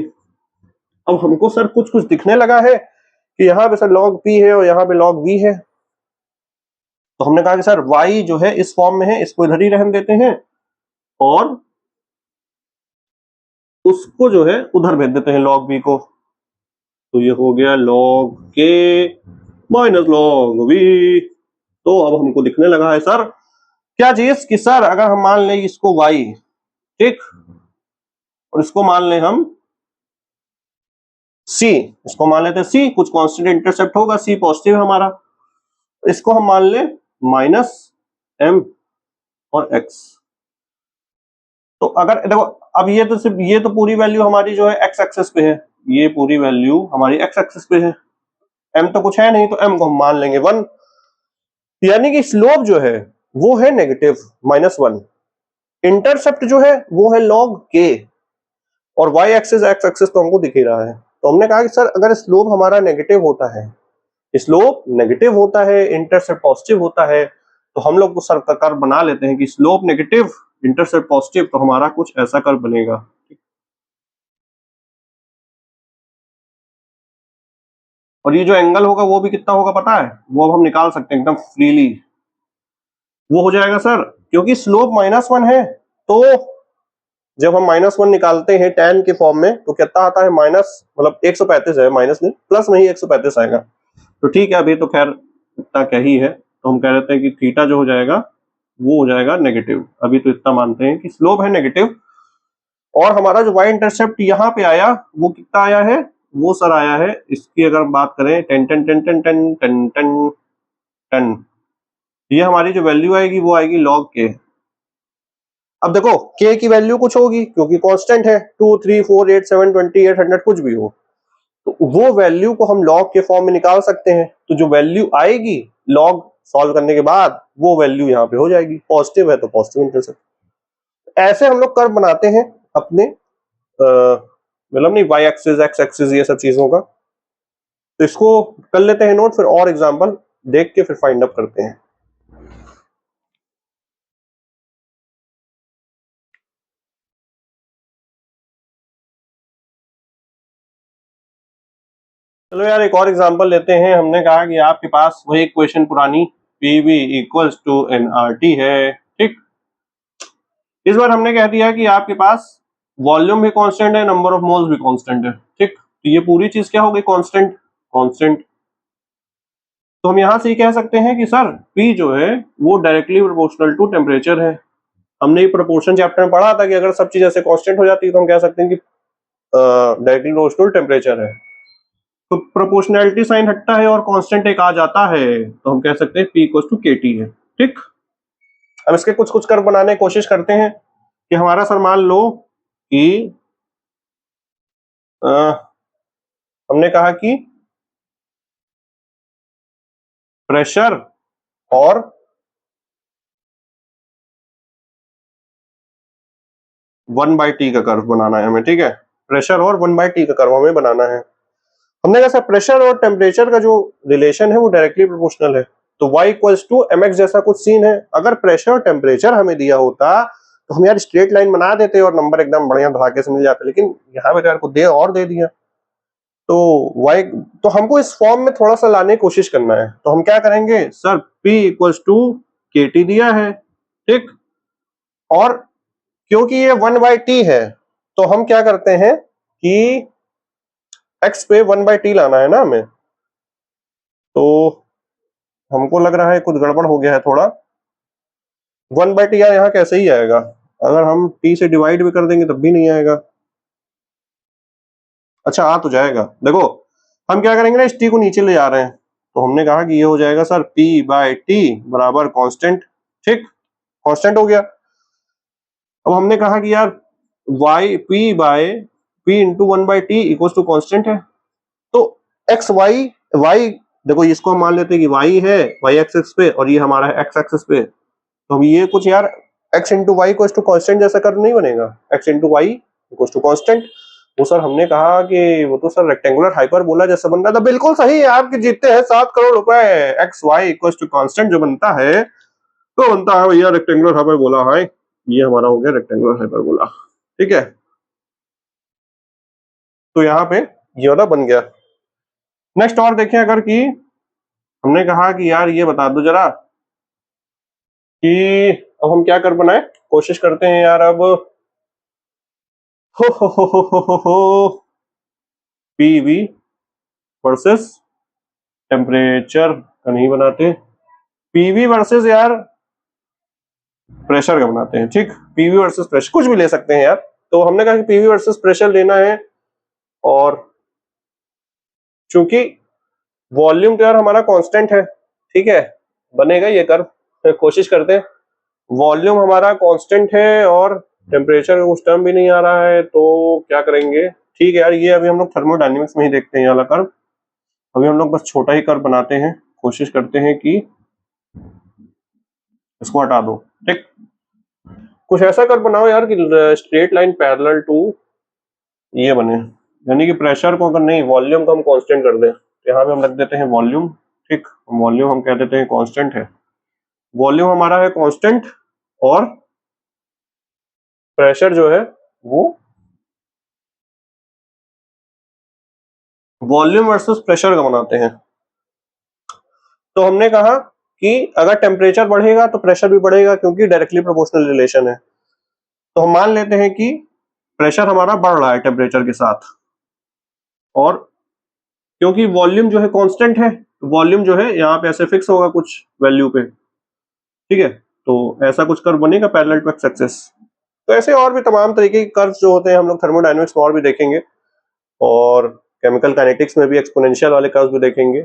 अब हमको सर कुछ कुछ दिखने लगा है कि यहाँ पे सर log p है और यहाँ पे log v है, तो हमने कहा कि सर y जो है इस फॉर्म में है, इसको इधर ही रहने देते हैं और उसको जो है उधर भेज देते हैं log v को। तो ये हो गया log k minus log v। तो अब हमको दिखने लगा है सर क्या चीज कि सर अगर हम मान लें इसको y, ठीक, और इसको मान लें हम c, इसको मान लेते हैं c, कुछ कांस्टेंट इंटरसेप्ट होगा, c पॉजिटिव है हमारा, इसको हम मान लें माइनस m और x। तो अगर देखो अब ये तो सिर्फ ये तो पूरी वैल्यू हमारी जो है x एक्सिस पे है, ये पूरी वैल्यू हमारी x एक्सिस पे है, m तो कुछ है नहीं तो m को हम मान लेंगे 1, यानी कि स्लोप जो है वो है नेगेटिव -1, इंटरसेप्ट जो है वो है log k और y एक्सिस x एक्सिस तो हमको दिख ही रहा है। तो हमने कहा कि सर अगर स्लोप हमारा नेगेटिव होता है, स्लोप नेगेटिव होता है, इंटरसेप्ट पॉजिटिव होता है, तो हम लोग को सर का कर्व बना लेते हैं कि स्लोप नेगेटिव इंटरसेप्ट पॉजिटिव, तो हमारा कुछ ऐसा कर्व बनेगा। और ये जो एंगल होगा वो भी कितना होगा पता है, वो अब हम निकाल सकते हैं एकदम फ्रीली। वो हो जाएगा सर क्योंकि स्लोप -1 है तो जब हम -1 निकालते हैं tan के फॉर्म में तो कितना आता है माइनस, मतलब 135 है, माइनस नहीं प्लस में ही 135 आएगा। तो ठीक है अभी तो खैर इतना क्या ही है, तो हम कह देते हैं कि थीटा जो हो जाएगा वो हो जाएगा नेगेटिव। अभी तो इतना मानते हैं कि स्लोप है नेगेटिव और हमारा जो y इंटरसेप्ट यहाँ पे आया वो कितना आया है, वो सर आया है, इसकी अगर हम बात करें 10 ये हमारी जो वैल्यू आएगी वो आएगी log k। अब देखो k की वैल्यू कुछ होगी क्योंकि कांस्टेंट है, 2 3 4 8 7 20 800 कुछ भी हो, तो वो वैल्यू को हम log के फॉर्म में निकाल सकते हैं। तो जो वैल्यू आएगी log सॉल्व करने के बाद वो वैल्यू यहाँ पे हो जाएगी, पॉजिटिव है तो पॉजिटिव इंटरसेप्ट। ऐसे हम लोग कर्व बनाते हैं अपने मतलब नहीं y एक्सिस x एक्सिस ये सब चीजों का। तो इसको कर लेते हैं नोट, फिर और एग्जांपल देख के फिर फाइंड अप करते हैं। चलो यार एक और एग्जांपल लेते हैं। हमने कहा कि आपके पास वही इक्वेशन पुरानी PV इक्वल्स टू nRT है, ठीक। इस बार हमने कह दिया कि आपके पास वॉल्यूम भी कांस्टेंट है, नंबर ऑफ मोल्स भी कांस्टेंट है, ठीक। तो ये पूरी चीज क्या हो गई, कांस्टेंट कांस्टेंट। तो हम यहां से ही कह सकते हैं कि सर P जो है वो डायरेक्टली प्रोपोर्शनल टू टेम्परेचर है। हमने ये प्रोपोर्शन चैप्टर में पढ़ा था कि अगर सब चीज ऐसे कांस्टेंट हो जाती है तो हम कह सकते हैं कि डायरेक्टली प्रोपोर्शनल टेम्परेचर है। तो प्रोपोर्शनैलिटी साइन हटता है और कांस्टेंट एक आ जाता है, तो हम कह सकते हैं P इक्वल्स टू KT है, ठीक। अब इसके कुछ कुछ कर्व बनाने की कोशिश करते हैं कि हमारा सर मान लो कि हमने कहा कि प्रेशर और वन बाई टी का कर्व बनाना है हमें, ठीक है। प्रेशर और 1/t का कर्व हमें बनाना है। हमने कहा सर प्रेशर और टेम्परेचर का जो रिलेशन है वो डायरेक्टली प्रोपोर्शनल है, तो y इक्वल्स टू mx जैसा कुछ सीन है। अगर प्रेशर और टेम्परेचर हमें दिया होता तो हम यार स्ट्रेट लाइन बना देते और नंबर एकदम बढ़िया धड़ाके से मिल जाते, लेकिन यहाँ पे यार को दे दिया। तो y तो हमको इस फॉर्म में थोड़ा सा लाने की कोशिश करना है, तो हम क्या करेंगे sir P equals to KT दिया है, ठीक। और क्योंकि ये 1/t है तो हम क्या करते हैं कि x पे 1/t लाना है ना हमें, तो हमको लग रहा है कुछ गड़बड़ हो गया है थोड़ा। 1/t यार यहाँ कैसे ही आएगा, अगर हम t से डिवाइड भी कर देंगे तब भी नहीं आएगा। अच्छा आ तो जाएगा, देखो हम क्या करेंगे ना, इस t को नीचे ले जा रहे हैं, तो हमने कहा कि ये हो जाएगा सर P/t बराबर कांस्टेंट, ठीक, कांस्टेंट हो गया। अब हमने कहा कि यार P into 1/t equals to constant है, तो y देखो इसको हम मान लेते हैं कि y है y एक्सिस पे और ये हमारा है x एक्सिस पे, तो हम ये कुछ यार x into Y equal to constant जैसा कर नहीं बनेगा, x into Y equal to constant. वो सर हमने कहा कि वो तो सर रेक्टेंगुलर हाइपरबोला जैसा बन रहा था। बिल्कुल सही है, आपके जीतते हैं 7 करोड़ रुपए। X Y equal to constant जो बनता है तो बनता है भैया रेक्टेंगुलर हाइपरबोला। है ये हमारा हो गया रेक्टेंगुलर हाइपरबोला, ठीक है। तो यहाँ पे ये वाला बन गया। नेक्स्ट और देखें, अगर कि हमने कहा कि यार ये बता दो जरा कि अब हम क्या कर बनाए, कोशिश करते हैं यार अब। हो पीवी वर्सेस टेम्परेचर का नहीं बनाते, पीवी वर्सेस यार प्रेशर का बनाते हैं, ठीक। पीवी वर्सेस प्रेशर कुछ भी ले सकते हैं यार। तो हमने कहा कि पीवी वर्सेस प्रेशर लेना है, और चूंकि वॉल्यूम तो यार हमारा कांस्टेंट है, ठीक है, बनेगा ये कर्व। कोशिश करते हैं, वॉल्यूम हमारा कांस्टेंट है और टेम्परेचर का कुछ टर्म भी नहीं आ रहा है, तो क्या करेंगे, ठीक है यार, ये अभी हम लोग थर्मोडायनेमिक्स में ही देखते हैं ये वाला कर्व। अभी हम लोग बस छोटा ही कर्व बनाते हैं, कोशिश करते हैं कि इसको हटा दो, ठीक। कुछ ऐसा कर्व बनाओ यार कि स्ट्रेट लाइन पैरेलल टू ये बने, यानी कि प्रेशर को अगर नहीं, वॉल्यूम को हम कांस्टेंट कर दें, यहाँ पे हम रख देते हैं वॉल्यूम, ठीक। वॉल्यूम हम कह देते हैं कांस्टेंट है, वॉल्यूम हमारा है कांस्टेंट, और प्रेशर जो है वो वॉल्यूम वर्सेस प्रेशर का बनाते हैं। तो हमने कहा कि अगर टेम्परेचर बढ़ेगा तो प्रेशर भी बढ़ेगा, क्योंकि डायरेक्टली प्रोपोर्शनल रिलेशन है। तो हम मान लेते हैं कि प्रेशर हमारा बढ़ रहा है टेम्परेचर के साथ, और क्योंकि वॉल्यूम जो है कांस्टेंट है, वॉल्यूम जो है यहाँ पे ऐसे फिक्स होगा कुछ वैल्यू पे, ठीक है। तो ऐसा कुछ कर्व बनेगा पैरेलल टू एक्स एक्सिस। तो ऐसे और भी तमाम तरीके के कर्व्स जो होते हैं हम लोग थर्मोडायनेमिक्स में और भी देखेंगे, और केमिकल काइनेटिक्स में भी एक्सपोनेंशियल वाले कर्व्स भी देखेंगे।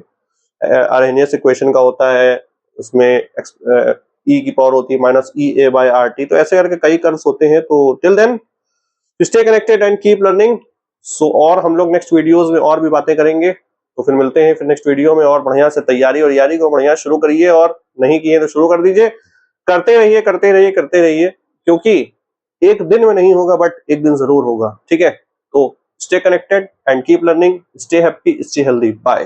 आर्हेनियस इक्वेशन का होता है, उसमें ई की पावर होती है minus E A by R T. तो ऐसे करके कई कर्व्स होते हैं। तो till then stay connected and keep learning. So और हम लोग नेक्स्ट वीडियोस में और भी बातें करेंगे। तो फिर मिलते हैं फिर नेक्स्ट वीडियो में, और बढ़िया से तैयारी और यारी को बढ़िया शुरू करिए, और नहीं किए तो शुरू कर दीजिए। करते रहिए करते रहिए करते रहिए, क्योंकि एक दिन में नहीं होगा बट एक दिन जरूर होगा, ठीक है। तो stay connected and keep learning, stay happy, stay healthy, bye.